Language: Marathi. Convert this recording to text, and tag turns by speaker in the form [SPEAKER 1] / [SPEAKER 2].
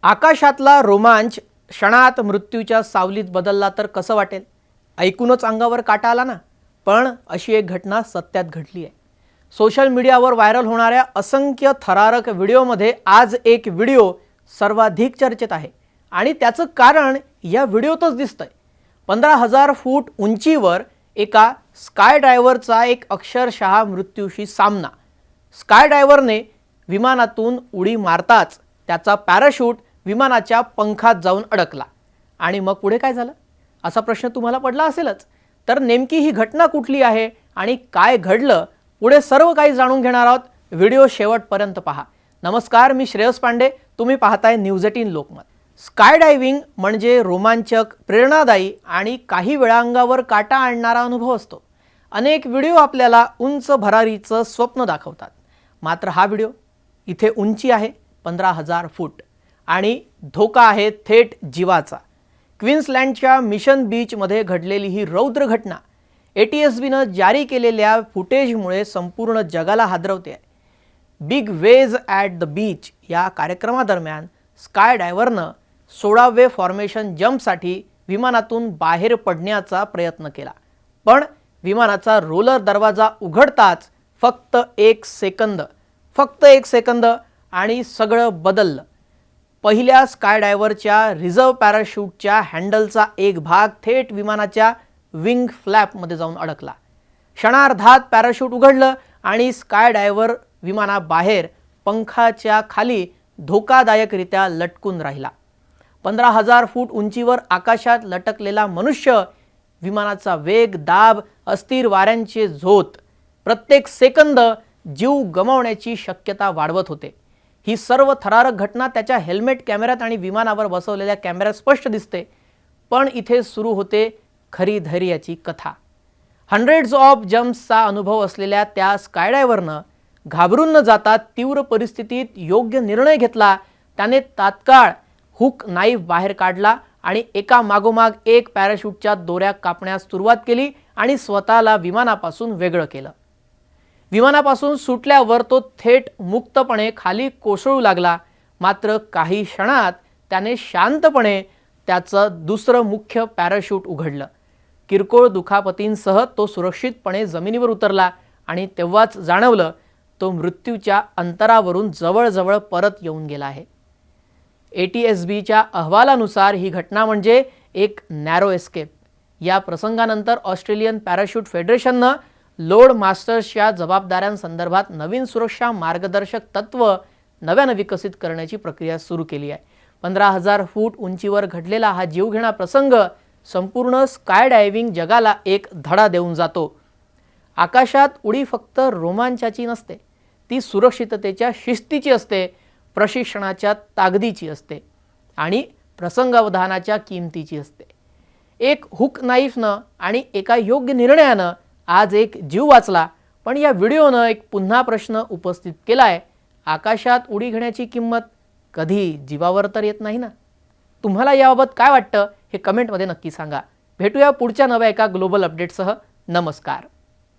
[SPEAKER 1] आकाशातला रोमांच क्षणात मृत्यूच्या सावलीत बदलला तर कसं वाटेल? ऐकूनच अंगावर काटा आला ना. पण अशी एक घटना सत्यात घडली आहे. सोशल मीडियावर व्हायरल होणाऱ्या असंख्य थरारक व्हिडिओमध्ये आज एक व्हिडिओ सर्वाधिक चर्चेत आहे आणि त्याचं कारण या व्हिडिओतच दिसतंय. 15,000 फूट उंचीवर एका स्काय ड्रायव्हरचा एक अक्षरशः मृत्यूशी सामना. स्काय ड्रायव्हरने विमानातून उडी मारताच त्याचा पॅराशूट विमानाच्या पंखात जाऊन अडकला आणि मग पुढे काय झालं असा प्रश्न तुम्हाला पडला असेलच. तर नेमकी ही घटना कुठली आहे आणि काय घडलं पुढे सर्व काही जाणून घेणार आहोत. व्हिडिओ शेवटपर्यंत पहा. नमस्कार, मी श्रेयस पांडे, तुम्ही पाहताय न्यूज 18 लोकमत. स्काय डायव्हिंग म्हणजे रोमांचक, प्रेरणादायी आणि काही वेळा अंगावर काटा आणणारा अनुभव असतो. अनेक व्हिडिओ आपल्याला उंच भरारीचं स्वप्न दाखवतात, मात्र हा व्हिडिओ इथे उंची आहे 15,000 फूट आणि धोका आहे थेट जीवाचा. क्वीन्सलँडच्या मिशन बीचमध्ये घडलेली ही रौद्र घटना ATSBनं जारी केलेल्या फुटेजमुळे संपूर्ण जगाला हादरवते आहे. Big wedge at the beach या कार्यक्रमादरम्यान स्काय डायव्हरनं 16वे फॉर्मेशन जंपसाठी विमानातून बाहेर पडण्याचा प्रयत्न केला, पण विमानाचा रोलर दरवाजा उघडताच फक्त एक सेकंद आणि सगळं बदललं. पहिल्या स्काय डायव्हरच्या रिझर्व्ह पॅराशूटच्या हँडलचा एक भाग थेट विमानाच्या विंग फ्लॅपमध्ये जाऊन अडकला. क्षणार्धात पॅराशूट उघडलं आणि स्काय डायव्हर विमानाबाहेर पंखाच्या खाली धोकादायकरित्या लटकून राहिला. 15,000 फूट उंचीवर आकाशात लटकलेला मनुष्य, विमानाचा वेग, दाब, अस्थिर वाऱ्यांचे झोत, प्रत्येक सेकंद जीव गमावण्याची शक्यता वाढवत होते. ही सर्व थरारक घटना त्याच्या हेल्मेट, कॅमेऱ्यात आणि विमानावर बसवलेल्या कॅमेऱ्यात स्पष्ट दिसते. पण इथे सुरू होते खरी धैर्याची कथा. हंड्रेड्स ऑफ जम्प्सचा अनुभव असलेल्या त्या स्कायडायव्हरनं घाबरून न जाता तीव्र परिस्थितीत योग्य निर्णय घेतला. त्याने तात्काळ हुक नाईफ बाहेर काढला आणि एका मागोमाग एक पॅराशूटच्या दोऱ्या कापण्यास सुरुवात केली आणि स्वतःला विमानापासून वेगळं केलं. विमानापासून सुटल्यावर तो थेट मुक्तपणे खाली कोसळू लागला. मात्र काही क्षणात त्याने शांतपणे त्याचं दुसरं मुख्य पॅराशूट उघडलं. किरकोळ दुखापतींसह तो सुरक्षितपणे जमिनीवर उतरला आणि तेव्हाच जाणवलं तो मृत्यूच्या अंतरावरून जवळजवळ परत येऊन गेला आहे. ATSBच्या अहवालानुसार ही घटना म्हणजे एक नॅरो एस्केप. या प्रसंगानंतर ऑस्ट्रेलियन पॅराशूट फेडरेशननं लोड मास्टर्सच्या जबाबदाऱ्यांसंदर्भात नवीन सुरक्षा मार्गदर्शक तत्त्व नव्यानं विकसित करण्याची प्रक्रिया सुरू केली आहे. 15,000 फूट उंचीवर घडलेला हा जीवघेणा प्रसंग संपूर्ण स्काय डायव्हिंग जगाला एक धडा देऊन जातो. आकाशात उडी फक्त रोमांचाची नसते, ती सुरक्षिततेच्या शिस्तीची असते, प्रशिक्षणाच्या ताकदीची असते आणि प्रसंगावधानाच्या किमतीची असते. एक हुक नाईफनं आणि एका योग्य निर्णयानं आज एक जीव वाचला. पण या व्हिडिओनं एक पुन्हा प्रश्न उपस्थित केलाय. आकाशात उडी घेण्याची किंमत कधी जीवावर तर येत नाही ना. तुम्हाला याबाबत काय वाटतं हे कमेंटमध्ये नक्की सांगा. भेटूया पुढच्या नव्या एका ग्लोबल अपडेटसह. नमस्कार.